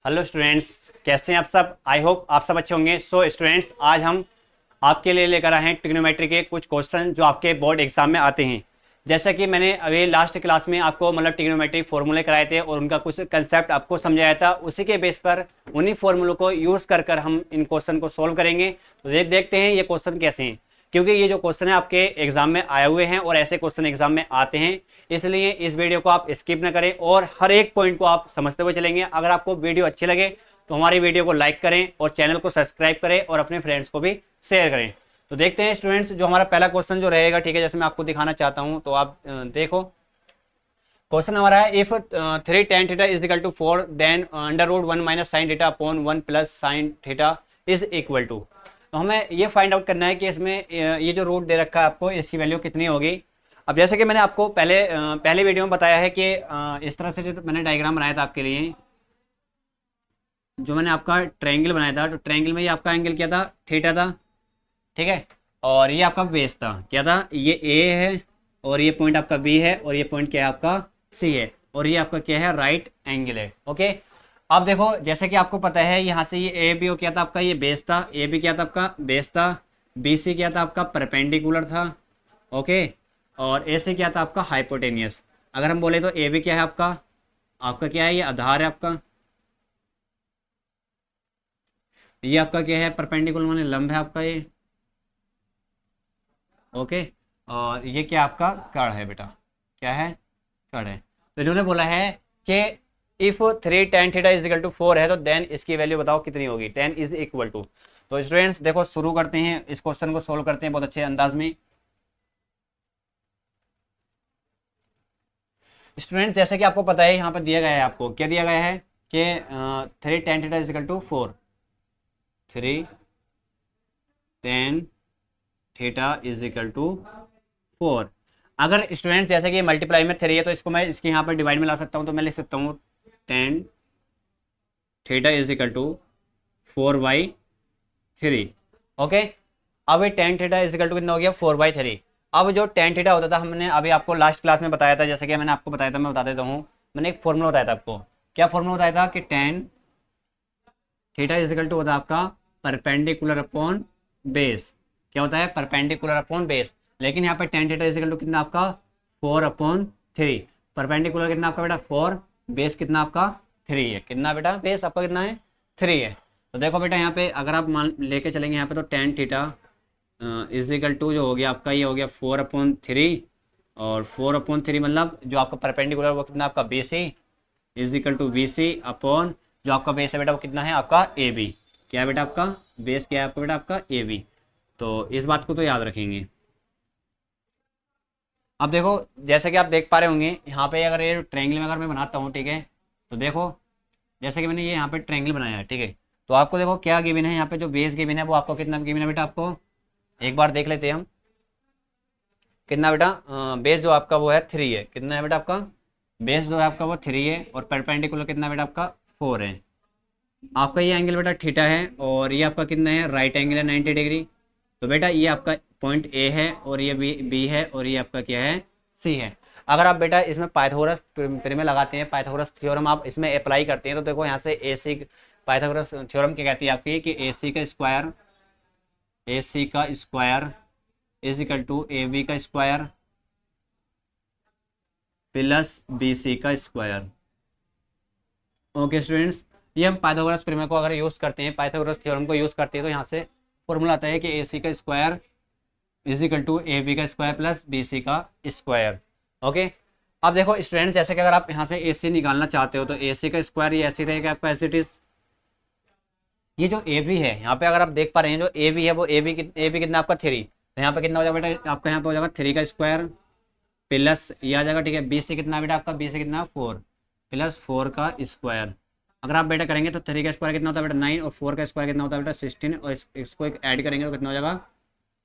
Hello students, कैसे हैं आप सब। आई होप आप सब अच्छे होंगे। सो स्टूडेंट्स, आज हम आपके लिए लेकर आए हैं ट्रिग्नोमेट्री के कुछ क्वेश्चन जो आपके बोर्ड एग्जाम में आते हैं। जैसा कि मैंने अभी लास्ट क्लास में आपको ट्रिग्नोमेट्री फॉर्मूले कराए थे और उनका कुछ कंसेप्ट आपको समझाया था। उसी के बेस पर उन्हीं फॉर्मूलों को यूज़ कर कर हम इन क्वेश्चन को सोल्व करेंगे। तो देखते हैं ये क्वेश्चन कैसे हैं, क्योंकि ये जो क्वेश्चन है आपके एग्जाम में आए हुए हैं और ऐसे क्वेश्चन एग्जाम में आते हैं। इसलिए इस वीडियो को आप स्किप ना करें और हर एक पॉइंट को आप समझते हुए चलेंगे। अगर आपको वीडियो अच्छी लगे तो हमारी वीडियो को लाइक करें और चैनल को सब्सक्राइब करें और अपने फ्रेंड्स को भी शेयर करें। तो देखते हैं स्टूडेंट्स, जो हमारा पहला क्वेश्चन जो रहेगा, ठीक है, जैसे मैं आपको दिखाना चाहता हूं तो आप देखो। क्वेश्चन हमारा है, if 3 tan theta is equal to 4 then under root 1 minus sine theta upon 1 plus sine theta is equal to. तो हमें ये फाइंड आउट करना है कि इसमें ये जो रूट दे रखा है आपको, इसकी वैल्यू कितनी होगी। अब जैसे कि मैंने आपको पहले वीडियो में बताया है कि इस तरह से जो मैंने डायग्राम बनाया था आपके लिए, जो मैंने आपका ट्रायंगल बनाया था, तो ट्रायंगल में ये आपका एंगल क्या था, थीटा था, ठीक है। और ये आपका बेस था, क्या था, ये ए है और ये पॉइंट आपका बी है और ये पॉइंट क्या है आपका सी है और ये आपका क्या है, राइट एंगल है। ओके, अब देखो, जैसे कि आपको पता है यहाँ से ये ए बी क्या था आपका, ये बेस था, ए बी क्या था आपका बेस था, बी सी क्या था आपका परपेंडिकुलर था, ओके, और ए सी क्या था आपका हाइपोटेनियस। अगर हम बोले तो ए बी क्या है आपका, आपका क्या है, ये आधार है आपका, ये आपका क्या है, परपेंडिकुलर माने लंब है आपका ये, ओके, और ये क्या आपका कर्ण है बेटा, क्या है, कर्ण है। तो इन्होंने बोला है कि if 3 tan theta is equal to 4 है तो देन इसकी वैल्यू बताओ कितनी होगी, टेन इज इक्वल टू। तो स्टूडेंट्स देखो, शुरू करते हैं, इस क्वेश्चन को सोल्व करते हैं बहुत अच्छे अंदाज में। स्टूडेंट, जैसे कि आपको पता है, यहाँ पर दिया गया है, आपको क्या दिया गया है कि 3 tan theta is equal to 4, 3 tan theta is equal to 4। अगर स्टूडेंट जैसे कि मल्टीप्लाई में 3 है तो इसको मैं इसके यहाँ पर डिवाइड में ला सकता हूँ, तो मैं लिख सकता हूँ tan theta is equal to 4/3। Okay, अब ये tan theta is equal to कितना हो गया, 4/3। अब जो tan थीटा होता था, हमने अभी आपको लास्ट क्लास में बताया था, जैसे कि मैंने आपको बताया था, मैं बता देता हूँ। मैंने एक फॉर्मूला बताया था आपको, क्या फॉर्मूला बताया था कि tan theta is equal to होता है आपका परपेंडिकुलर अपॉन बेस। क्या होता है, परपेंडिकुलर अपॉन बेस। लेकिन यहाँ पे tan theta is equal to कितना आपका 4/3। परपेंडिकुलर कितना आपका बेटा 4, बेस कितना आपका 3 है। कितना बेटा, बेस आपका कितना है, 3 है। तो देखो बेटा, यहाँ पे अगर आप मान लेके चलेंगे यहाँ पे, तो tan theta is equal to जो हो गया आपका, ये हो गया 4/3, और 4/3 मतलब जो आपका परपेंडिकुलर वो कितना आपका B C is equal to B C upon जो आपका बेस है बेटा वो कितना है आपका ए बी। क्या है बेटा आपका बेस, क्या है आपका बेटा आपका ए बी। तो इस बात को तो याद रखेंगे। अब देखो, जैसे कि आप देख पा रहे होंगे यहाँ पे, अगर ये ट्रायंगल में अगर मैं बनाता हूँ, ठीक है, तो देखो जैसे कि मैंने ये यहाँ पे ट्रायंगल बनाया है, ठीक है, तो आपको देखो क्या गिवन है यहाँ पे, जो बेस गिवन है वो आपको कितना गिवन है बेटा, आपको एक बार देख लेते हैं हम। कितना बेटा, बेस जो आपका वो है 3 है। कितना है बेटा आपका बेस जो है आपका वो 3 है, और परपेंडिकुलर कितना बेटा आपका 4 है। आपका ये एंगल बेटा थीटा है और ये आपका कितना है, राइट एंगल है 90 डिग्री। तो बेटा ये आपका पॉइंट ए है और ये बी है और ये आपका क्या है, सी है। अगर आप बेटा इसमें पाइथागोरस प्रमेय लगाते हैं, पाइथागोरस थ्योरम आप इसमें अप्लाई करते हैं, तो देखो यहाँ से ए सी, पाइथागोरस थ्योरम क्या कहती है आपकी, कि ए सी का square is equal to A B का स्क्वायर प्लस बी सी का स्क्वायर। ओके स्टूडेंट्स, ये हम पाइथागोरस प्रमेय को अगर यूज़ करते हैं, पाइथागोरस थ्योरम को यूज़ करते हैं, तो यहाँ से फॉर्मूला आता है कि ए सी का square is equal to A B का स्क्वायर प्लस बी सी का स्क्वायर। ओके, अब देखो स्टूडेंट, जैसे कि अगर आप यहाँ से ए सी निकालना चाहते हो, तो ए सी का स्क्वायर ये ऐसे रहेगा आपका एज इट इज। ये जो ए बी है यहाँ पे, अगर आप देख पा रहे हैं, जो ए बी है वो ए बी कितना आपका 3, तो यहाँ पे कितना हो जाएगा बेटा आपका, यहाँ पे हो जाएगा 3 का स्क्वायर प्लस ये आ जाएगा, ठीक है, बी से कितना बेटा आपका, बी से कितना 4 प्लस 4 का स्क्वायर। अगर आप बेटा करेंगे तो 3 का स्क्वायर कितना होता है बेटा 9, और 4 का स्क्वायर कितना होता है बेटा 16, और इसको एक ऐड करेंगे तो कितना हो जाएगा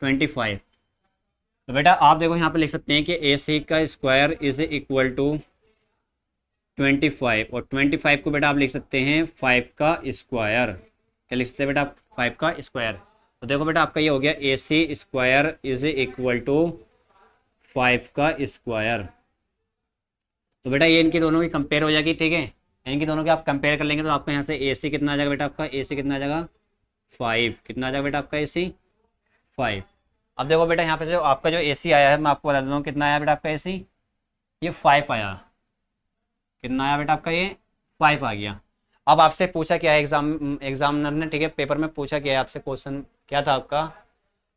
25। तो बेटा आप देखो यहाँ पे लिख सकते हैं कि ए सी का स्क्वायर इज इक्वल टू 25, और 25 को बेटा आप लिख सकते हैं 5 का स्क्वायर। क्या लिख सकते हैं बेटा आप, 5 का स्क्वायर। तो देखो बेटा आपका ये हो गया ए सी स्क्वायर इज इक्वल टू 5 का स्क्वायर। तो बेटा ये इनकी दोनों की कंपेयर हो जाएगी, ठीक है। इनकी दोनों के आप कंपेयर कर लेंगे तो आपका यहाँ से ए सी कितना आ जाएगा बेटा, आपका ए सी कितना आ जाएगा 5, कितना आ जाएगा बेटा आपका ए सी 5। अब देखो बेटा यहाँ पे जो आपका जो ए सी आया है मैं आपको बता देता हूँ कितना आया बेटा आपका ए सी, ये 5 आया। कितना आया बेटा आपका, ये 5 आ गया। अब आपसे पूछा क्या है एग्जामिनर ने, ठीक है, पेपर में पूछा क्या है आपसे, क्वेश्चन क्या था आपका,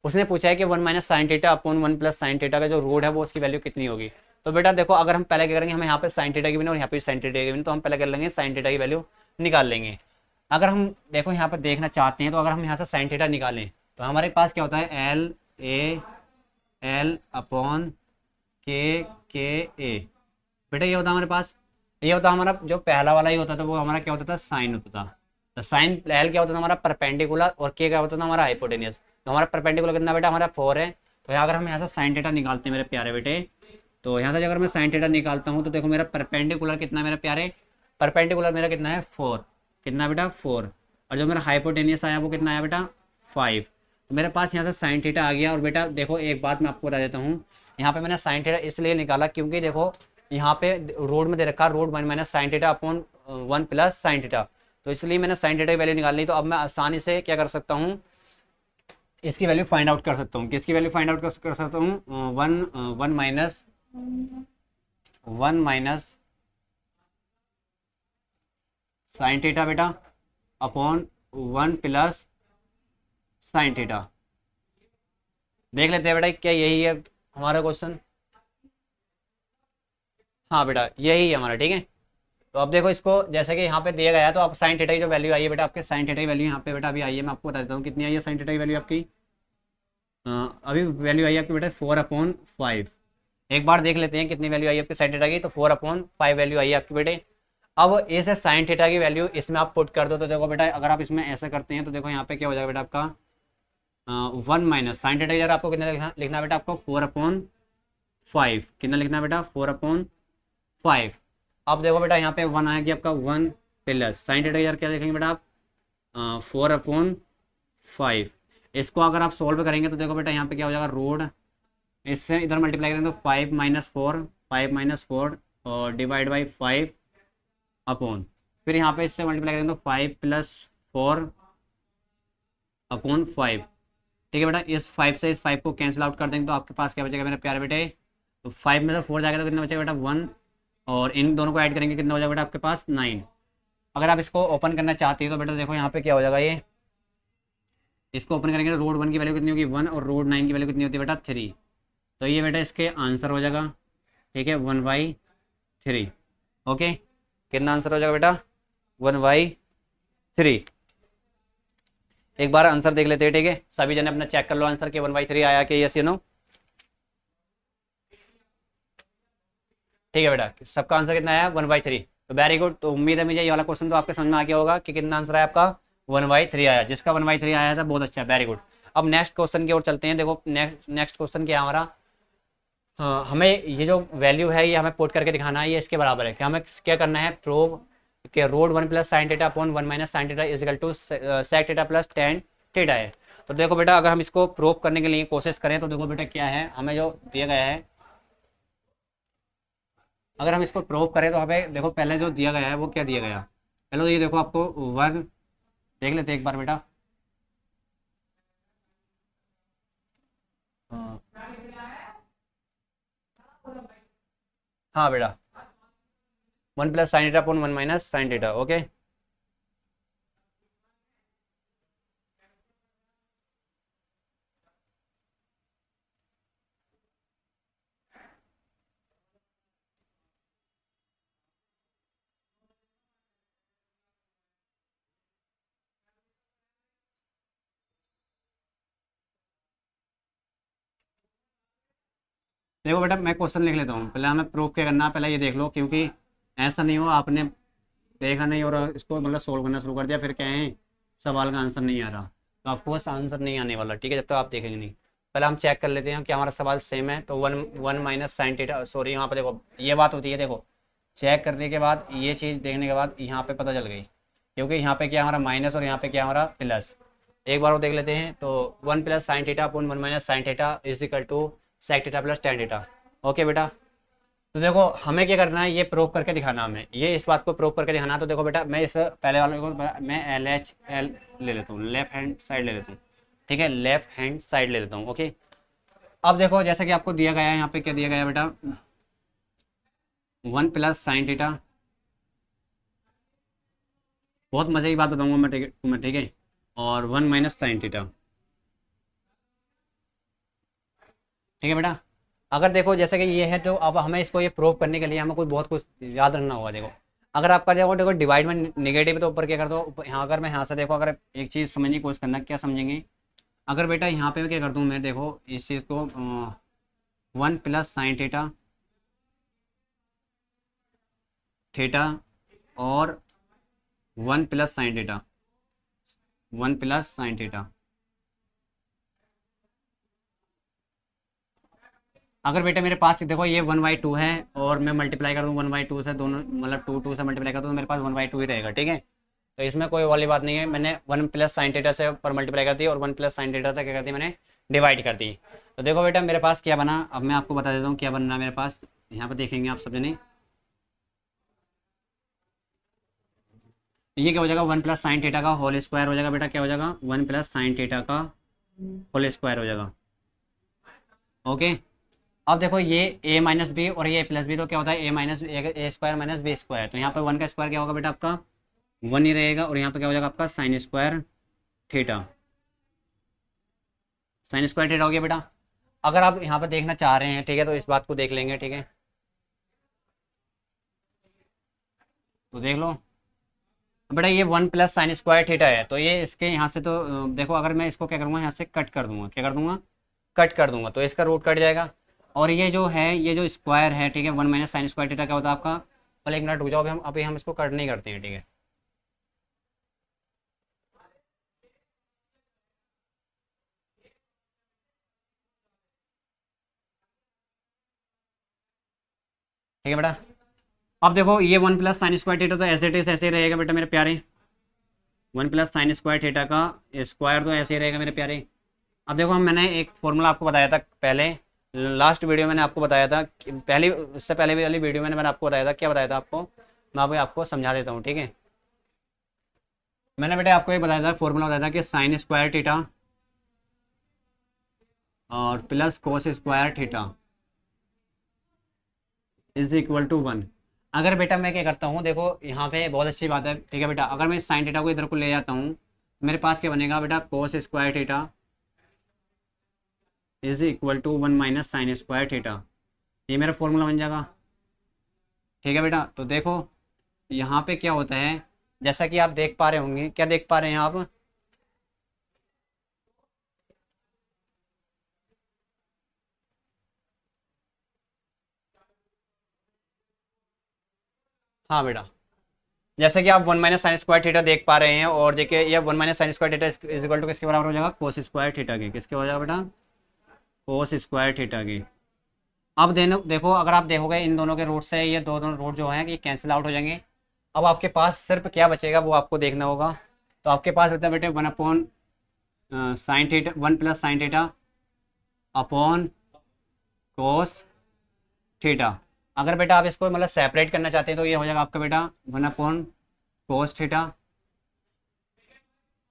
उसने पूछा है कि 1 minus sine theta upon 1 plus sine theta का जो रूट है वो उसकी वैल्यू कितनी होगी। तो बेटा देखो अगर हम पहले क्या करेंगे, हम यहाँ पे साइन थीटा की भी नहीं और यहाँ पे साइन थीटा की भी नहीं, तो हम पहले कर लेंगे साइन थीटा की वैल्यू निकाल लेंगे। अगर हम देखो यहाँ पे देखना चाहते हैं तो अगर हम यहाँ से साइन थीटा निकालें तो हमारे पास क्या होता है, एल ए एल अपॉन के ए। बेटा ये होता है हमारे पास, ये होता है हमारा जो पहला वाला ही होता था वो हमारा क्या होता था, साइन होता था। तो साइन एल क्या होता था हमारा परपेंडिकुलर, और के क्या होता था हमारा हाइपोटेनियस। तो हमारा परपेंडिकुलर कितना बेटा, हमारा 4 है। तो अगर हम यहाँ से साइन थीटा निकालते हैं मेरे प्यारे बेटे, तो यहाँ से अगर मैं साइन थीटा निकालता हूँ तो देखो मेरा परपेंडिकुलर कितना है मेरे प्यारे, परपेंडिकुलर मेरा कितना है 4, कितना बेटा 4। और जो मेरा हाइपोटेनियस आया वो कितना आया बेटा 5। तो मेरे पास यहाँ से साइन थीटा आ गया। और बेटा देखो एक बात मैं आपको बता देता हूँ, यहाँ पे मैंने साइन थीटा इसलिए निकाला क्योंकि देखो यहाँ पे रोड में दे रखा है road 1 minus sine theta upon 1 plus sine theta, तो इसलिए मैंने साइन थीटा की वैल्यू निकालनी। तो अब मैं आसानी से क्या कर सकता हूँ, इसकी वैल्यू फाइंड आउट कर सकता हूँ। किसकी वैल्यू फाइंड आउट कर सकता हूँ, वन माइनस साइन थीटा बेटा अपॉन 1 प्लस साइन थीटा। देख लेते हैं बेटा क्या यही है हमारा क्वेश्चन। हाँ बेटा यही है हमारा, ठीक है। तो अब देखो इसको जैसे कि यहाँ पे दिया गया है, तो आप साइन थीटा की जो वैल्यू आई है बेटा, आपके साइन थीटा की वैल्यू यहाँ पे बेटा अभी आई है, मैं आपको बता देता हूँ कितनी आई है साइन थीटा की वैल्यू आपकी। अभी वैल्यू आई है आपकी बेटा 4/5। एक बार देख लेते हैं कितनी वैल्यू आई है आपकी साइन थीटा की, तो 4/5 वैल्यू आई है आपकी बेटे। अब इस साइन थीटा की वैल्यू इसमें आप पुट कर दो, तो देखो बेटा अगर आप इसमें ऐसा करते हैं तो देखो यहाँ पे क्या हो जाएगा बेटा आपका 1 माइनस साइन थीटा की आपको कितना लिखना है बेटा, आपको 4/5। कितना लिखना है बेटा 4/5। अब देखो बेटा यहाँ पे 1 आया कि आपका 1 प्लस साइन थीटा यार क्या लिखेंगे बेटा आप 4/5। इसको अगर आप सोल्व करेंगे तो देखो बेटा यहाँ पे क्या हो जाएगा, रूट इससे इधर मल्टीप्लाई करेंगे तो 5 - 4 और डिवाइड बाई 5 अपॉन, फिर यहाँ पे इससे मल्टीप्लाई करेंगे तो 5 + 4/5। ठीक है बेटा, इस 5 से इस 5 को कैंसिल आउट कर देंगे तो आपके पास क्या बचेगा मेरे प्यारे बेटे, तो 5 में से 4 जाएगा तो कितना बचेगा बेटा 1, और इन दोनों को ऐड करेंगे कितना हो जाएगा बेटा आपके पास 9। अगर आप इसको ओपन करना चाहते हैं तो बेटा देखो यहाँ पे क्या हो जाएगा, ये इसको ओपन करेंगे तो रूट 1 की वैल्यू कितनी होगी 1, और रूट 9 की वैल्यू कितनी होती है बेटा 3। तो ये बेटा इसके आंसर हो जाएगा, ठीक है 1/3। ओके, कितना आंसर हो जाएगा बेटा 1/3। एक बार आंसर देख लेते हैं, ठीक है सभी जने अपना चेक कर लो आंसर के 1/3 आया कि यस या नो। ठीक है बेटा, सबका आंसर कितना आया 1/3, तो वेरी गुड। तो उम्मीद है मुझे ये वाला क्वेश्चन तो आपके समझ में आ गया होगा कि कितना आंसर है आपका 1/3 आया। जिसका 1/3 आया था बहुत अच्छा, वेरी गुड। अब नेक्स्ट क्वेश्चन की ओर चलते हैं। देखो नेक्स्ट क्वेश्चन क्या है हमारा, हाँ हमें ये जो वैल्यू है ये हमें पुट करके दिखाना है, ये इसके बराबर है कि हमें क्या करना है, प्रूव कि root 1 + sine theta upon 1 - sine theta is equal to sec theta plus tan theta है। तो देखो बेटा अगर हम इसको प्रूव करने के लिए कोशिश करें तो देखो बेटा क्या है, हमें जो दिया गया है, अगर हम इसको प्रूव करें तो हमें देखो पहले जो दिया गया है वो क्या दिया गया, पहले तो ये देखो आपको 1 देख लेते एक बार बेटा। हाँ बेटा 1 + sine theta upon 1 - sine theta. Okay, देखो बेटा मैं क्वेश्चन लिख लेता हूँ, पहले हमें प्रूव क्या करना है पहले ये देख लो, क्योंकि ऐसा नहीं हो आपने देखा नहीं और इसको मतलब सोल्व करना शुरू कर दिया फिर कहें सवाल का आंसर नहीं आ रहा, तो आपको बस आंसर नहीं आने वाला, ठीक है जब तक आप देखेंगे नहीं। पहले हम चेक कर लेते हैं कि हमारा सवाल सेम है। तो 1 - साइन थीटा, सॉरी यहाँ पे देखो ये बात होती है, देखो चेक करने के बाद ये चीज़ देखने के बाद यहाँ पे पता चल गई, क्योंकि यहाँ पे क्या हमारा माइनस और यहाँ पे क्या हमारा प्लस। एक बार वो देख लेते हैं। तो 1 + sine theta upon 1 - sine theta is equal to sec theta plus tan theta. Okay बेटा, तो देखो हमें क्या करना है, ये प्रूव करके दिखाना, हमें ये इस बात को प्रूव करके दिखाना है। तो देखो बेटा, मैं इस पहले वाले को मैं LHL ले लेता हूँ, लेफ्ट हैंड साइड ले लेता हूँ, ठीक है, लेफ्ट हैंड साइड ले लेता हूँ, ओके। अब देखो जैसा कि आपको दिया गया है, यहाँ पे क्या दिया गया है बेटा, 1 + sin थीटा। बहुत मजे की बात बताऊंगा मैं, तुम्हें, ठीक है, और 1 - sin थीटा, ठीक है बेटा। अगर देखो जैसे कि ये है, तो अब हमें इसको ये प्रूव करने के लिए हमें कोई बहुत कुछ याद रखना होगा। देखो अगर आपका देखो डिवाइड में नेगेटिव है, तो ऊपर क्या कर दो, यहाँ अगर मैं यहाँ से देखो, अगर एक चीज़ समझने की कोशिश करना, क्या समझेंगे, अगर बेटा यहाँ पे क्या कर दूँ मैं, देखो इस चीज़ को 1 + sin थीटा, थीटा, और 1 + sin थीटा, 1 + sin थीटा। अगर बेटा मेरे पास देखो ये 1/2 है, और मैं मल्टीप्लाई कर दूँ 1/2 से, दोनों मतलब 2 से मल्टीप्लाई कर दूँ, तो मेरे पास 1/2 ही रहेगा, ठीक है। तो इसमें कोई वाली बात नहीं है, मैंने 1 + sin थीटा से पर मल्टीप्लाई कर दी, और 1 + sin थीटा से क्या कर दी, मैंने डिवाइड कर दी। तो देखो बेटा मेरे पास क्या बना, अब मैं आपको बता देता हूँ क्या बन रहा है मेरे पास। यहाँ पर देखेंगे आप सब जने, ये क्या हो जाएगा, 1 + sin थीटा का होल स्क्वायर हो जाएगा बेटा, क्या हो जाएगा, 1 + sin थीटा का होल स्क्वायर हो जाएगा, ओके। अब देखो ये a - b और ये a + b, तो क्या होता है, a स्क्वायर - b स्क्वायर, तो यहाँ पर 1 का स्क्वायर क्या होगा बेटा आपका, 1 ही रहेगा, और यहाँ पे क्या हो जाएगा आपका sin² थीटा, sin² थीटा हो गया बेटा। अगर आप यहाँ पे देखना चाह रहे हैं, ठीक है, तो इस बात को देख लेंगे, ठीक है, तो देख लो बेटा, ये 1 + sin² थीटा है, तो ये इसके यहाँ से तो देखो, अगर मैं इसको क्या करूँगा, यहाँ से कट कर दूंगा, क्या कर दूंगा, कट कर दूंगा, तो इसका रूट कट जाएगा। और ये जो है, ये जो स्क्वायर है, ठीक है, 1 - sin² थीटा क्या होता है आपका, पहले एक मिनट रुक जाओ, अभी हम इसको कट नहीं करते हैं, ठीक है। ठीक है बेटा, अब देखो ये 1 + sin² थीटा तो ऐसे इट ऐसे ही रहेगा बेटा मेरे प्यारे, 1 + sin² थीटा का स्क्वायर तो ऐसे ही रहेगा मेरे प्यारे। अब देखो मैंने एक फॉर्मूला आपको बताया था पहले, लास्ट वीडियो मैंने आपको बताया था पहली, उससे पहले वाली वीडियो में मैंने आपको बताया था, क्या बताया था आपको, मैं अभी आपको समझा देता हूँ, ठीक है। मैंने बेटा आपको ये बताया था, फॉर्मूला बताया था कि sin² थीटा और प्लस cos² थीटा = 1। अगर बेटा मैं क्या करता हूँ, देखो यहाँ पे बहुत अच्छी बात है, ठीक है बेटा, अगर मैं sin थीटा को इधर को ले जाता हूँ, मेरे पास क्या बनेगा बेटा, cos² थीटा = 1 - sin²थीटा, ये मेरा फॉर्मूला बन जाएगा, ठीक है बेटा। तो देखो यहाँ पे क्या होता है, जैसा कि आप देख पा रहे होंगे, क्या देख पा रहे हैं आप, हाँ बेटा, जैसे कि आप 1 - sin² थीटा देख पा रहे हैं, और देखिए ये 1 - sin²थीटा = किसके बराबर हो जाएगा, cos² थीटा के, किसके हो जाएगा बेटा, cos²थीटा की। अब देखो अगर आप देखोगे इन दोनों के रूट से, ये दोनों रूट जो हैं ये कैंसिल आउट हो जाएंगे। अब आपके पास सिर्फ क्या बचेगा, वो आपको देखना होगा। तो आपके पास बचता है बेटे 1 + sin theta upon cos theta. अगर बेटा आप इसको मतलब सेपरेट करना चाहते हैं, तो ये हो जाएगा आपका बेटा 1/cos theta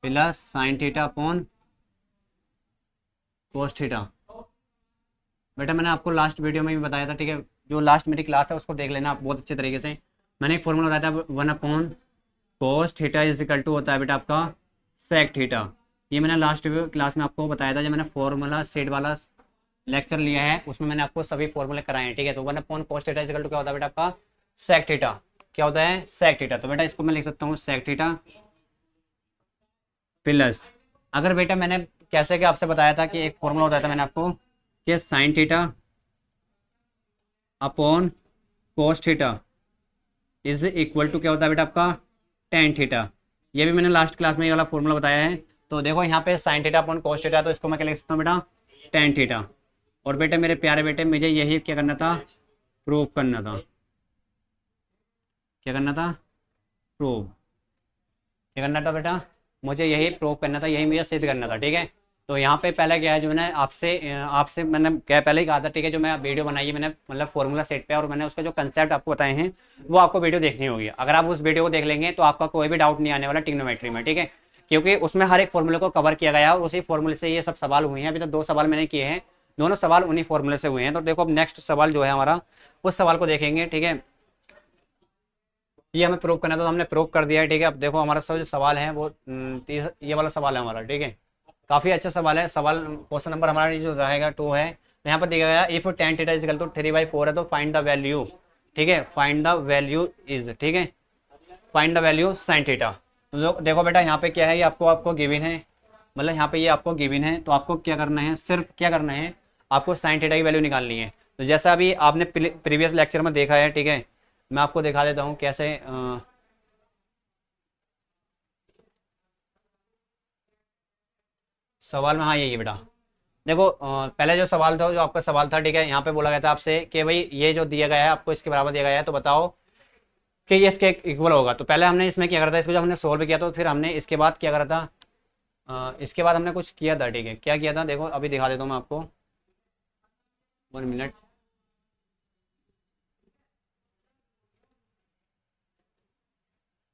plus sin theta upon cos theta. बेटा मैंने आपको लास्ट वीडियो में भी बताया था, ठीक है, जो लास्ट मेरी क्लास है उसको देख लेना आप बहुत अच्छे तरीके से। मैंने एक फॉर्मूला बताया था, 1/cos थीटा होता है बेटा आपका sec थीटा। ये मैंने लास्ट क्लास में आपको बताया था, जब मैंने फॉर्मूला सेट वाला लेक्चर लिया है, उसमें मैंने आपको सभी फॉर्मूले कराए हैं, ठीक है। तो 1/cos थीटा क्या होता है बेटा आपका sec थीटा, क्या होता है sec थीटा। तो बेटा इसको मैं लिख सकता हूँ sec थीटा प्लस, अगर बेटा मैंने कैसे कि आपसे बताया था कि एक फॉर्मूला बताया था मैंने आपको कि sin theta upon cos theta क्या होता है बेटा आपका tan थीटा। ये भी मैंने लास्ट क्लास में ये वाला फॉर्मूला बताया है। तो देखो यहाँ पे sin theta upon cos theta, तो इसको मैं क्या लिख सकता हूँ बेटा tan थीटा। और बेटे मेरे प्यारे बेटे, मुझे यही क्या करना था, प्रूव करना था, क्या करना था, प्रूव, क्या करना था बेटा, मुझे यही प्रूव करना था, यही मुझे सिद्ध करना था, ठीक है। तो यहाँ पे पहले क्या है, जो मैंने आपसे आपसे मैंने क्या पहले ही कहा था, ठीक है, जो मैं वीडियो बनाई है मैंने मतलब फॉर्मूला सेट पे, और मैंने उसका जो कंसेप्ट आपको बताए हैं वो आपको वीडियो देखनी होगी। अगर आप उस वीडियो को देख लेंगे तो आपका कोई भी डाउट नहीं आने वाला ट्रिग्नोमेट्री में, ठीक है, क्योंकि उसमें हर एक फॉर्मूले को कवर किया गया है और उसी फॉर्मूले से ये सब सवाल हुए हैं। अभी तक 2 सवाल मैंने किए हैं, दोनों सवाल उन्हीं फॉर्मूले से हुए हैं। तो देखो अब नेक्स्ट सवाल जो है हमारा, उस सवाल को देखेंगे, ठीक है। ये हमें प्रूव करना है तो हमने प्रूव कर दिया है, ठीक है। अब देखो हमारा जो सवाल है वो ये वाला सवाल है हमारा, ठीक है। काफ़ी अच्छा सवाल है। सवाल क्वेश्चन नंबर हमारा जो रहेगा 2 है। तो यहाँ पर दिया गया if tan theta is equal to 3/4 है तो फाइंड द वैल्यू, ठीक है, फाइंड द वैल्यू इज, ठीक है, find the value sin theta. तो देखो बेटा यहाँ पे क्या है, ये आपको गिवन है, मतलब यहाँ पे ये आपको गिवन है। तो आपको क्या करना है, सिर्फ क्या करना है, आपको sin थीटा की वैल्यू निकालनी है। तो जैसा अभी आपने प्रीवियस लेक्चर में देखा है, ठीक है, मैं आपको दिखा देता हूँ कैसे सवाल में। हाँ ये बेटा देखो पहले जो सवाल था, जो आपका सवाल था, ठीक है, यहाँ पे बोला गया था आपसे कि भाई ये जो दिया गया है आपको इसके बराबर दिया गया है, तो बताओ कि ये इसके इक्वल होगा। तो पहले हमने इसमें क्या करा था, इसको जब हमने सोल्व किया तो फिर हमने इसके बाद क्या करा था, इसके बाद हमने कुछ किया था, ठीक है, क्या किया था देखो अभी दिखा देता हूँ मैं आपको, 1 मिनट।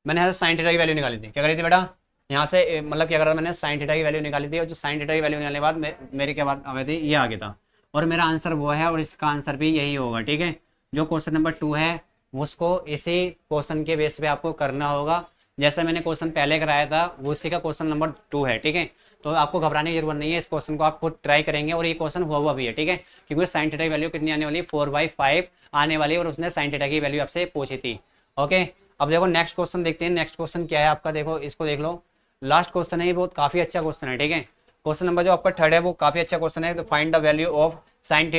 मैंने यहाँ से साइन थीटा की वैल्यू निकाली थी, क्या करी थी बेटा, यहाँ से मतलब क्या करा था, मैंने साइन थीटा की वैल्यू निकाली थी, और जो साइन थीटा की वैल्यू निकालने के बाद मेरे क्या बात आ गई थी, ये आ गया था, और मेरा आंसर वो है, और इसका आंसर भी यही होगा, ठीक है। जो क्वेश्चन नंबर 2 है उसको इसी क्वेश्चन के बेस पे आपको करना होगा। जैसे मैंने क्वेश्चन पहले कराया था वो उसी का क्वेश्चन नंबर 2 है, ठीक है। तो आपको घबराने की जरूरत नहीं है, इस क्वेश्चन को आप खुद ट्राई करेंगे, और ये क्वेश्चन हुआ भी है, ठीक है, क्योंकि साइन थीटा की वैल्यू कितनी आने वाली है, 4/5 आने वाली है, और उसने साइन थीटा की वैल्यू आपसे पूछी थी। ओके, अब देखो नेक्स्ट क्वेश्चन देखते हैं। नेक्स्ट क्वेश्चन क्या है आपका, देखो इसको देख लो, लास्ट क्वेश्चन है, ये बहुत काफी अच्छा क्वेश्चन है, ठीक है। क्वेश्चन नंबर जो आपका 3 है वो काफी अच्छा क्वेश्चन है। तो find the value of sine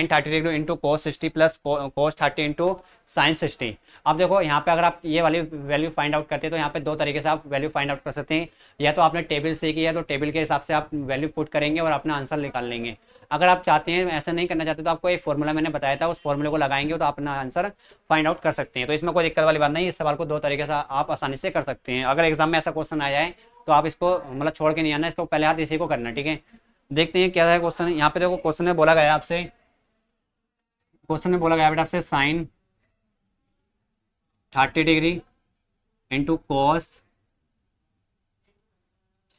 30 degree into cos 60 plus cos 30 into sine 60। अब देखो यहाँ पे अगर आप ये वाली वैल्यू फाइंड आउट करते हैं तो यहाँ पे 2 तरीके से आप वैल्यू फाइंड आउट कर सकते हैं। या तो आपने टेबल से किया तो टेबल के हिसाब से आप वैल्यू पुट करेंगे और अपना आंसर निकाल लेंगे। अगर आप चाहते हैं ऐसा नहीं करना चाहते तो आपको एक फॉर्मूला मैंने बताया था, उस फॉर्मूले को लगाएंगे तो आप अपना आंसर फाइंड आउट कर सकते हैं। तो इसमें कोई दिक्कत वाली बात नहीं है, इस सवाल को 2 तरीके से आप आसानी से कर सकते हैं। अगर एग्जाम में ऐसा क्वेश्चन आ जाए तो आप इसको मतलब छोड़ के नहीं आना, इसको पहले हाथ इसी को करना, ठीक है। देखते हैं क्या है क्वेश्चन। यहाँ पे देखो क्वेश्चन में बोला गया आपसे, क्वेश्चन में बोला गया बेटा आपसे sine 30 degree into cos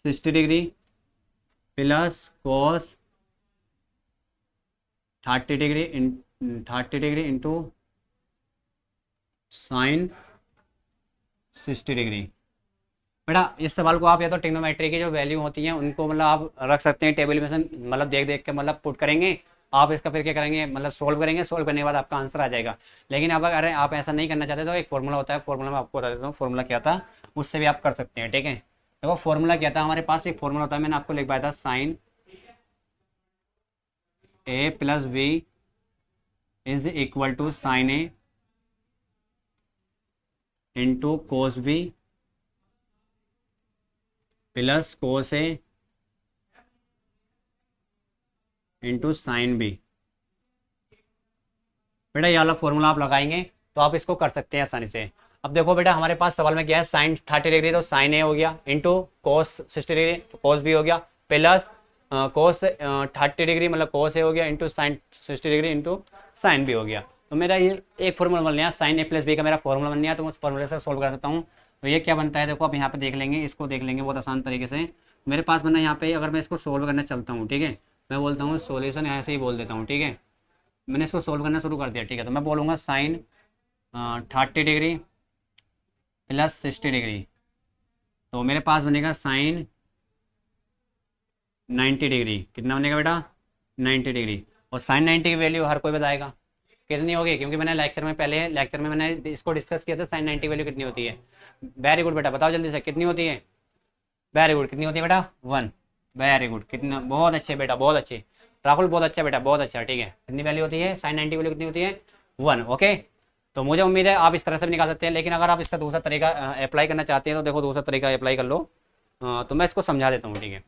60 degree plus cos 30 degree 30 degree into sine 60 degree. बेटा इस सवाल को आप या तो ट्रिग्नोमेट्री की जो वैल्यू होती हैं उनको मतलब आप रख सकते हैं टेबल में से, मतलब देख देख के मतलब पुट करेंगे आप, इसका फिर क्या करेंगे मतलब सोल्व करेंगे, सोल्व करने के बाद आपका आंसर आ जाएगा। लेकिन अब अगर आप ऐसा नहीं करना चाहते तो एक फॉर्मूला होता है, फॉर्मूला मैं आपको बता देता हूँ फॉर्मूला क्या था, उससे भी आप कर सकते हैं, ठीक है। देखो फॉर्मूला क्या था हमारे पास, एक फॉर्मूला होता है, मैंने आपको लिख पाया था sine A plus B is equal to sine A into cos B plus cos A into sine B. बेटा ये वाला फॉर्मूला आप लगाएंगे तो आप इसको कर सकते हैं आसानी से। अब देखो बेटा हमारे पास सवाल में क्या है, साइन 30 डिग्री तो साइन ए हो गया, इंटू कोस 60 डिग्री तो कोस बी हो गया, प्लस कोस 30 डिग्री मतलब कोस ए हो गया, into sine 60 degree into sine B हो गया। तो मेरा ये एक फॉर्मूला बन गया, साइन ए प्लस बी का मेरा फॉर्मूला बन गया, तो मैं उस फॉर्मूले से सोल्व कर सकता हूँ। तो ये क्या बनता है देखो, अब यहाँ पे देख लेंगे, इसको देख लेंगे बहुत आसान तरीके से। मेरे पास बना यहाँ पे, अगर मैं इसको सोल्व करना चलता हूँ, ठीक है, मैं बोलता हूँ सोल्यूशन ऐसे ही बोल देता हूँ, ठीक है। मैंने इसको सोल्व करना शुरू कर दिया, ठीक है। तो मैं बोलूँगा साइन 30 डिग्री प्लस 60 डिग्री, तो मेरे पास बनेगा साइन 90 डिग्री। कितना बनेगा बेटा 90 डिग्री। और साइन 90 की वैल्यू हर कोई बताएगा कितनी होगी, क्योंकि मैंने पहले लेक्चर में मैंने इसको डिस्कस किया था, साइन 90 की वैल्यू कितनी होती है। वेरी गुड बेटा, बताओ जल्दी से कितनी होती है। वेरी गुड, कितनी होती है बेटा 1। वेरी गुड, कितना बहुत अच्छे बेटा, बहुत अच्छे राहुल, बहुत अच्छा बेटा, बहुत अच्छा, ठीक है। कितनी वैल्यू होती है साइन 90 वैल्यू कितनी होती है 1। ओके, तो मुझे उम्मीद है आप इस तरह से भी निकाल सकते हैं, लेकिन अगर आप इसका दूसरा तरीका अप्लाई करना चाहते हैं तो देखो दूसरा तरीका अप्लाई कर लो। तो मैं इसको समझा देता हूँ, ठीक है।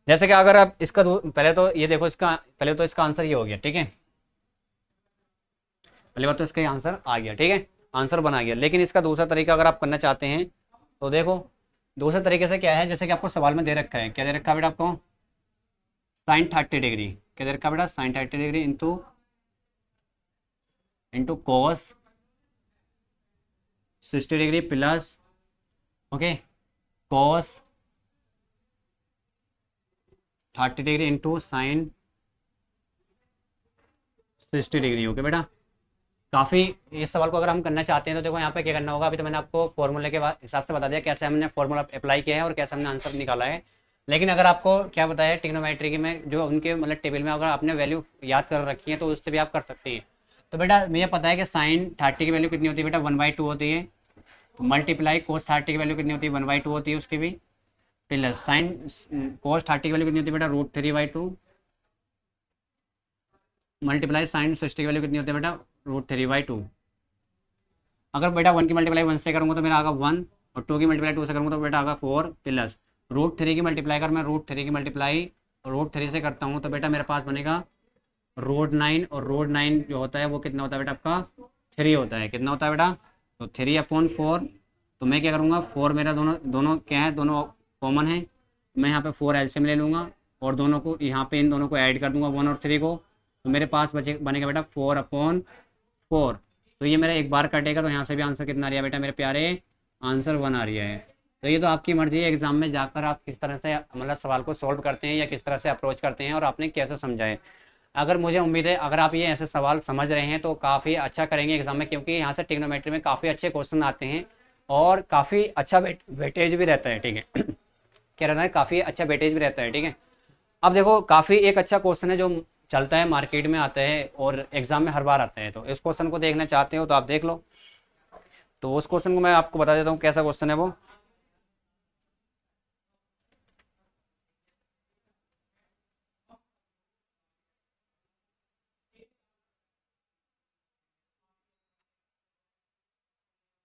जैसे कि अगर आप इसका पहले तो ये देखो, इसका पहले तो इसका आंसर ये हो गया, ठीक है। पहली बात तो इसका आंसर आ गया, ठीक है, आंसर बना गया। लेकिन इसका दूसरा तरीका अगर आप करना चाहते हैं तो देखो दूसरे तरीके से क्या है, जैसे कि आपको सवाल में दे रखा है, क्या दे रखा है बेटा आपको, साइन 30 डिग्री, किधर का बेटा, sine 30 degree into cos 60 degree plus, okay, cos 30 degree into sine 60 degree. Okay बेटा, काफ़ी, इस सवाल को अगर हम करना चाहते हैं तो देखो यहाँ पे क्या करना होगा। अभी तो मैंने आपको फॉर्मूले के बाद हिसाब से बता दिया कैसे हमने फॉर्मूला अप्लाई किया है और कैसे हमने आंसर निकाला है। लेकिन अगर आपको क्या बताया ट्रिग्नोमेट्री की में जो उनके मतलब टेबल में अगर आपने वैल्यू याद कर रखी है तो उससे भी आप कर सकते हैं। तो बेटा मुझे पता है कि साइन 30 की वैल्यू कितनी होती है बेटा, 1/2 होती है। तो मल्टीप्लाई कोस 30 की वैल्यू कितनी होती है, 1/2 होती है उसकी भी, प्लस साइन कोस 30 की वैल्यू कितनी होती है बेटा, √3/2, मल्टीप्लाई साइन 60 की वैल्यू कितनी होती है बेटा, √3/2। अगर बेटा 1 की मल्टीप्लाई 1 से करूँगा तो मेरा आगा 1, और 2 की मल्टीप्लाई 2 से करूँगा तो बेटा आगा 4, प्लस √3 की मल्टीप्लाई अगर मैं √3 की मल्टीप्लाई √3 से करता हूँ तो बेटा मेरे पास बनेगा √9, और √9 जो होता है वो कितना होता है बेटा आपका 3 होता है। कितना होता है बेटा, तो 3/4। तो मैं क्या करूँगा, 4 मेरा दोनों दोनों क्या है, दोनों कॉमन है, मैं यहाँ पे 4 एलसीएम ले लूँगा और दोनों को यहाँ पे इन दोनों को ऐड कर दूँगा 1 और 3 को, तो मेरे पास बनेगा बेटा 4/4। तो ये मेरा एक बार कटेगा, तो यहाँ से भी आंसर कितना आ रहा है बेटा मेरे प्यारे, आंसर 1 आ रहा है। तो ये तो आपकी मर्जी है एग्जाम में जाकर आप किस तरह से मतलब सवाल को सॉल्व करते हैं या किस तरह से अप्रोच करते हैं और आपने कैसे समझा है। अगर मुझे उम्मीद है अगर आप ये ऐसे सवाल समझ रहे हैं तो काफ़ी अच्छा करेंगे एग्जाम में, क्योंकि यहाँ से ट्रिग्नोमेट्री में काफ़ी अच्छे क्वेश्चन आते हैं और काफ़ी अच्छा वेटेज भी रहता है। ठीक है कह रहा है काफ़ी अच्छा वेटेज भी रहता है। ठीक है, अब देखो काफ़ी एक अच्छा क्वेश्चन है जो चलता है मार्केट में आता है और एग्जाम में हर बार आता है, तो इस क्वेश्चन को देखना चाहते हो तो आप देख लो। तो उस क्वेश्चन को मैं आपको बता देता हूँ कैसा क्वेश्चन है वो।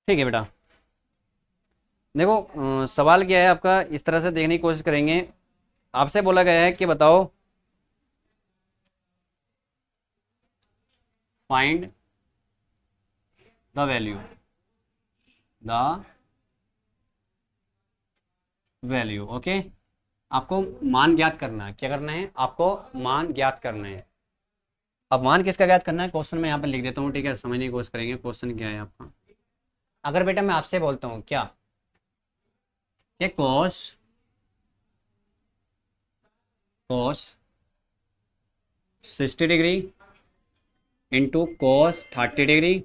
ठीक है बेटा, देखो सवाल क्या है आपका, इस तरह से देखने की कोशिश करेंगे। आपसे बोला गया है कि बताओ फाइंड द वैल्यू। ओके, आपको मान ज्ञात करना है। क्या करना है, आपको मान ज्ञात करना है। अब मान किसका ज्ञात करना है, क्वेश्चन में यहाँ पर लिख देता हूँ। ठीक है, समझने की कोशिश करेंगे क्वेश्चन क्या है आपका। अगर बेटा मैं आपसे बोलता हूँ क्या कि cos 60 degree into cos 30 degree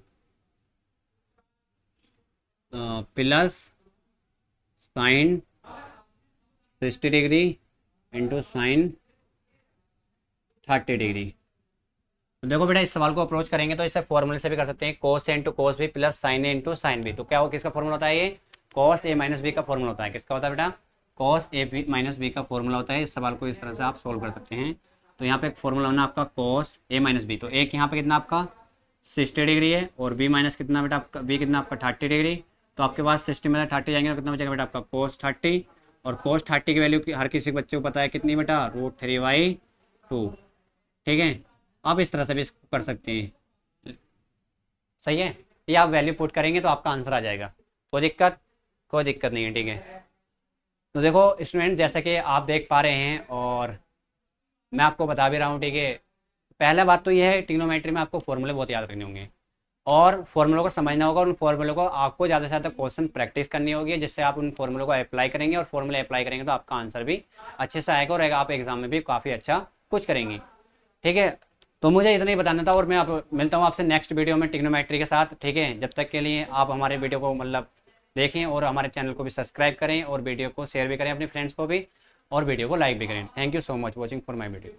plus sign 60 degree into sign 30 degree. तो देखो बेटा इस सवाल को अप्रोच करेंगे तो इसे फॉर्मूले से भी कर सकते हैं, cos A into cos B plus sine A into sine B. तो क्या वो किसका फॉर्मूला होता है, ये cos ए माइनस बी का फॉर्मूला होता है। किसका होता है बेटा, cos ए माइनस बी का फॉर्मूला होता है। इस सवाल को इस तरह से आप सोल्व कर सकते हैं। तो यहाँ पे एक फॉर्मूला होना आपका cos ए माइनस बी, तो एक यहाँ पे कितना आपका 60 डिग्री है और बी माइनस कितना बेटा आपका, बी कितना आपका 30 डिग्री। तो आपके पास 60 में 30 जाएंगे तो कितना बचेगा बेटा आपका cos 30, और cos 30 की वैल्यू हर किसी बच्चे को पता है कितनी बेटा, √3/2। ठीक है, आप इस तरह से भी इसको कर सकते हैं। सही है, ये आप वैल्यू पुट करेंगे तो आपका आंसर आ जाएगा। कोई दिक्कत नहीं है। ठीक है, तो देखो स्टूडेंट जैसा कि आप देख पा रहे हैं और मैं आपको बता भी रहा हूँ। ठीक है, पहला बात तो यह है ट्रिग्नोमेट्री में आपको फॉर्मूले बहुत याद रखने होंगे और फॉर्मूलों को समझना होगा। उन फॉर्मूलों को आपको ज़्यादा से ज़्यादा क्वेश्चन प्रैक्टिस करनी होगी, जिससे आप उन फॉर्मूलों को अप्लाई करेंगे और फॉर्मूले अप्लाई करेंगे तो आपका आंसर भी अच्छे से आएगा और आप एग्जाम में भी काफ़ी अच्छा कुछ करेंगे। ठीक है, तो मुझे इतना ही बताना था और मैं आप मिलता हूँ आपसे नेक्स्ट वीडियो में ट्रिग्नोमेट्री के साथ। ठीक है, जब तक के लिए आप हमारे वीडियो को मतलब देखें और हमारे चैनल को भी सब्सक्राइब करें और वीडियो को शेयर भी करें अपने फ्रेंड्स को भी, और वीडियो को लाइक भी करें। Thank you so much watching for my video.